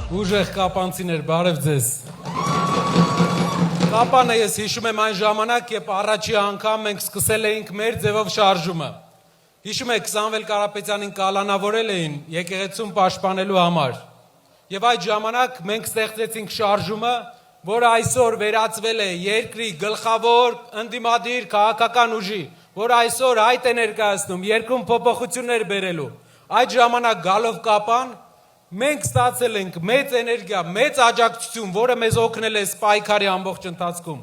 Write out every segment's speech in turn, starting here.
Ուժեղ կապանցիներ, բարև ձեզ։ Կապանը ես հիշում եմ այն ժամանակ, երբ առաջի անգամ մենք սկսել էինք մեր ձևով շարժումը։ Հիշում եք, Սամվել Կարապետյանին կալանավորել էին եկեղեցում պաշտպանելու համար։ Եվ այդ ժամանակ մենք ստեղծեցինք շարժումը, որը այսօր վերածվել է երկրի գլխավոր ընդդիմադիր քաղաքական ուժի, որ այսօր այդ է ներկայացնում երկրում փոփոխություններ բերելու։ Այդ ժամանակ գալով Կապան մենք ստացել ենք մեծ էներգիա, մեծ աջակցություն, որը մեզ օգնել է պայքարի ամբողջ ընթացքում։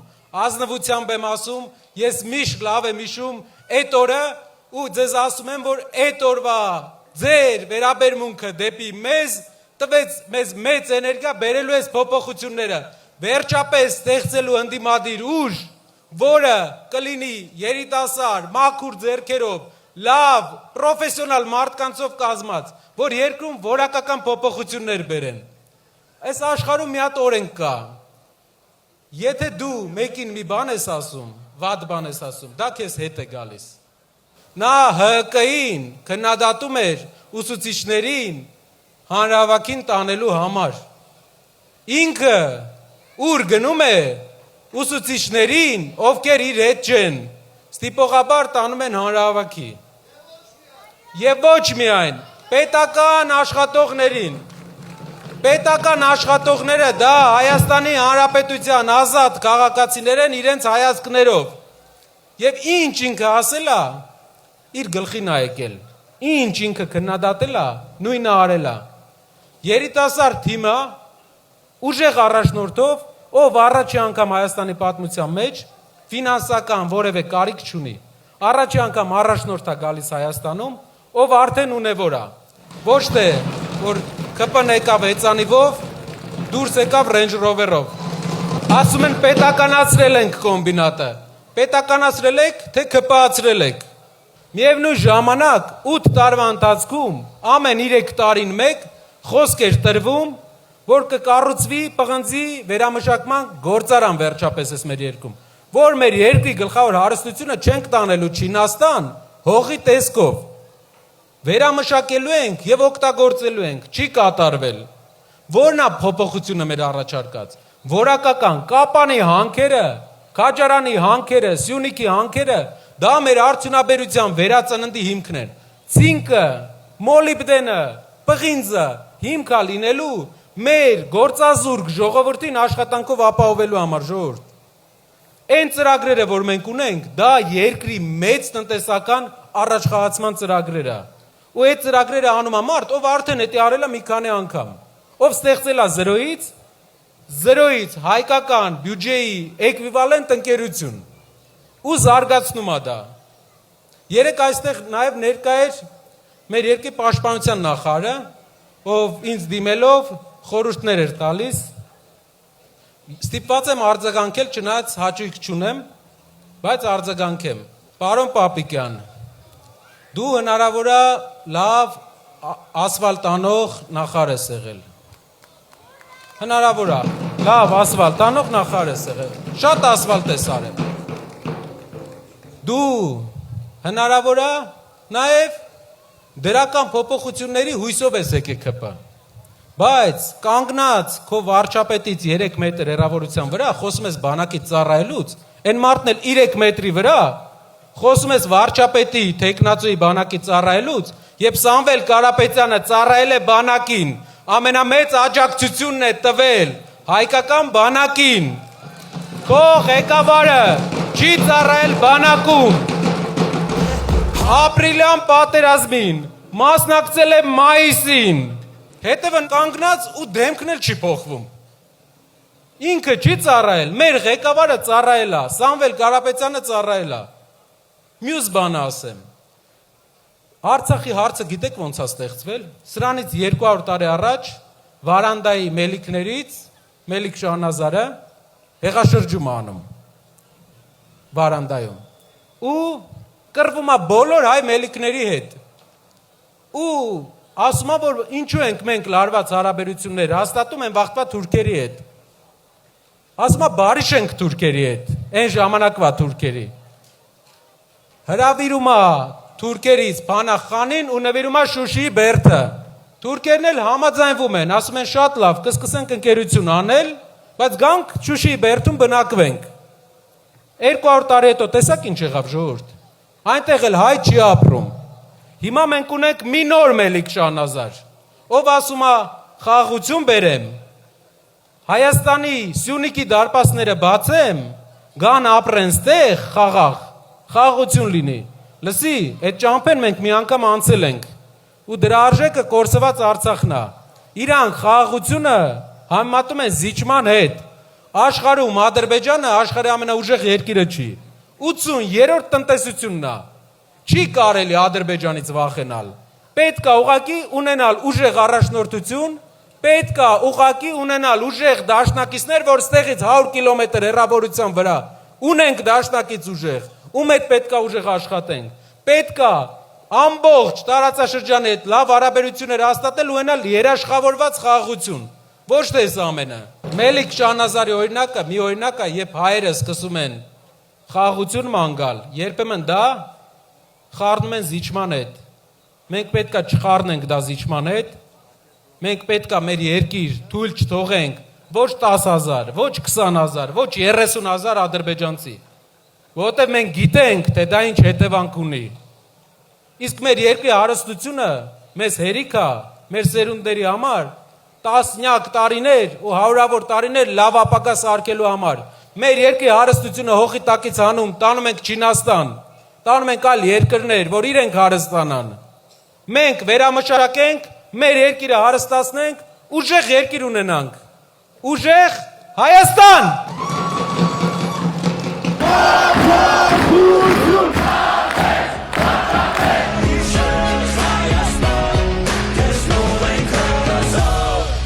Ազնվությամբ եմ ասում, ես միշտ լավ եմ հիշում այդ օրը ու ձեզ ասում եմ, որ այդ օրվա ձեր վերաբերմունքը դեպի մեզ տվեց մեզ մեծ էներգիա բերելու այս փոփոխությունները, վերջապես ստեղծելու ընդդիմադիր ուժ, որը կլինի երիտասարդ, մաքուր ձեռքերով, լավ, պրոֆեսիոնալ մարդկանցով կազմած, որ երկրում որակական փոփոխություններ բերեն։ Այս աշխարհում մի հատ օրենք կա։ Եթե դու մեկին մի բան ես ասում, վատ բան ես ասում, դա քեզ հետ է գալիս։ Նա ՀԿ-ին քննադատում էր ուսուցիչներին հանրահավաքին տանելու համար։ Ինքը ուր գնում է ուսուցիչներին, ովքեր իր հետ չեն, ստիպողաբար տանում են հանրահավաքի։ Եվ ոչ միայն պետական աշխատողներին, պետական աշխատողները դա Հայաստանի Հանրապետության ազատ քաղաքացիներ են իրենց հայացքներով։ Եվ ինչ ինքը ասել է, իր գլխին է եկել, ինչ ինքը քննադատել է, նույնը արել է։ Երիտասարդ թիմը ուժեղ առաջնորդով, ով առաջի անգամ Հայաստանի պատմության մեջ ֆինանսական որևէ կարիք չունի, առաջի անգամ առաջնորդ է գալիս Հայաստանում, ով արդեն ունևոր է, ոչ թե որ ԿՊ-ն եկավ հեծանիվով, դուրս եկավ Range Rover-ով։ Ասում են պետականացրել ենք կոմբինատը, պետականացրել եք, թե ԿՊ-ացրել եք։ Միևնույն ժամանակ 8 տարվա ընթացքում ամեն 3 տարին մեկ խոսք էր տրվում, որ կկառուցվի պղնձի վերամշակման գործարան վերջապես էս մեր երկրում, որ մեր երկրի գլխավոր հարստությունը չենք տանելու Չինաստան հողի տեսքով, վերամշակելու ենք եւ օգտագործելու ենք, չի կատարվել։ Որն է փոփոխությունը մեր առաջարկած։ Որակական Կապանի հանքերը, Քաջարանի հանքերը, Սյունիքի հանքերը, դա մեր արդյունաբերության վերածննդի հիմքն են։ Ցինկը, մոլիբդենը, պղինձը հիմք է լինելու մեր գործազուրկ ժողովրդին աշխատանքով ապահովելու համար, ժողովուրդ։ Այն ծրագրերը, որ մենք ունենք, դա երկրի մեծ տնտեսական առաջխաղացման ծրագրերը։ Ու այդ ծրագրերը անում է մարդ, ով արդեն էտի արել է մի քանի անգամ, ով ստեղծել է զրոյից հայկական բյուջեի էկվիվալենտ ընկերություն ու զարգացնում է դա։ Երեք այստեղ նաև ներկա էր մեր երկրի պաշտպանության նախարարը, ով ինձ դիմելով խորհուրդներ էր տալիս, ստիպված եմ արձագանքել, չնայած հաճույք չունեմ, բայց արձագանքեմ։ Պարոն Պապիկյան, դու հնարավոր է լավ ասֆալտ անող նախարար ես եղել։ Հնարավոր է լավ ասֆալտ անող նախարար ես եղել։ Շատ ասֆալտ ես արել։ Դու հնարավոր է նաև դրական փոփոխությունների հույսով ես եկել ԿՊ։ Բայց կանգնած քո վարչապետից 3 մետր հեռավորության վրա խոսում ես բանակի ծառայելուց, այն մարդն էլ 3 մետրի վրա խոսում ես վարչապետի տեխնացուի բանակի ծառայելուց, երբ Սամվել Կարապետյանը ծառայել է բանակին, ամենամեծ աջակցությունն է տվել հայկական բանակին։ Քո ղեկավարը չի ծառայել բանակում։ Ապրիլյան պատերազմին մասնակցել է մայիսին։ Հետևն կանգնած ու դեմքն էլ չի փոխվում։ Ինքը չի ծառայել, մեր ղեկավարը ծառայել է, Սամվել Կարապետյանը ծառայել է։ Մյուս բանը ասեմ։ Արցախի հարցը գիտեք ոնց է ստեղծվել։ Սրանից 200 տարի առաջ Վարանդայի մելիքներից Մելիք Շահնազարը հեղաշրջում անում Վարանդայում։ Ու կռվում է բոլոր հայ մելիքների հետ։ Ու ասում է, որ ինչու ենք մենք լարված հարաբերություններ հաստատում են վաղտվա թուրքերի հետ։ Ասում է, բարիշ ենք թուրքերի հետ, այն ժամանակվա թուրքերի։ Հրավիրում է թուրքերից Փանախանին ու նվիրում է Շուշիի բերդը։ Թուրքերն էլ համաձայնվում են, ասում են շատ լավ, կսկսենք ընկերություն անել, բայց գանք Շուշիի բերդում բնակվենք։ 200 տարի հետո տեսակ ինչ եղավ ժողովուրդ։ Այնտեղ էլ հայ չի ապրում։ Հիմա մենք ունենք մի նոր Մելիք Շահնազար, ով ասում է խաղաղություն բերեմ, Հայաստանի Սյունիքի դարպասները բացեմ, գան ապրեն ստեղ խաղաղություն լինի։ Լսի, այդ ճամփեն մենք մի անգամ անցել ենք, ու դրա արժեքը կորսված Արցախն է։ Իրանք խաղաղությունը համեմատում են զիջման հետ։ Աշխարհում Ադրբեջանը աշխարհի ամենաուժեղ երկիրը չի։ 83-րդ տնտեսությունն է։ Չի կարելի Ադրբեջանից վախենալ։ Պետք է ուղղակի ունենալ ուժեղ առաջնորդություն, պետք է ուղղակի ունենալ ուժեղ դաշնակիցներ, որ ստեղից 100 կիլոմետր հեռավորության վրա ունենք դաշնակից ուժեղ, ում հետ պետք է ուժեղ աշխատենք։ Պետք է ամբողջ տարածաշրջանի հետ լավ հարաբերություններ հաստատել ու ունենալ երաշխավորված խաղաղություն։ Ոչ թե այս ամենը։ Մելիք Շահնազարի օրինակը մի օրինակ է, երբ հայերը սկսում են խաղաղություն մանգալ, երբեմն դա խառնում են զիջման հետ։ Մենք պետք է չխառնենք դա զիջման հետ։ Մենք պետք է մեր երկիր թույլ չթողենք ոչ 10,000, ոչ 20,000, ոչ 30,000 ադրբեջանցի, որովհետև մենք գիտենք, թե դա ինչ հետևանք ունի։ Իսկ մեր երկրի հարստությունը մեզ հերիք է, մեր սերունդների համար տասնյակ տարիներ ու հարյուրավոր տարիներ լավ ապագա սարքելու համար։ Մեր երկրի հարստությունը հողի տակից հանում, տանում ենք Չինաստան, տանում ենք այլ երկրներ, որ իրենք հարստանան։ Մենք վերամշակենք, մեր երկիրը հարստացնենք, ուժեղ երկիր ունենանք։ Ուժեղ Հայաստան։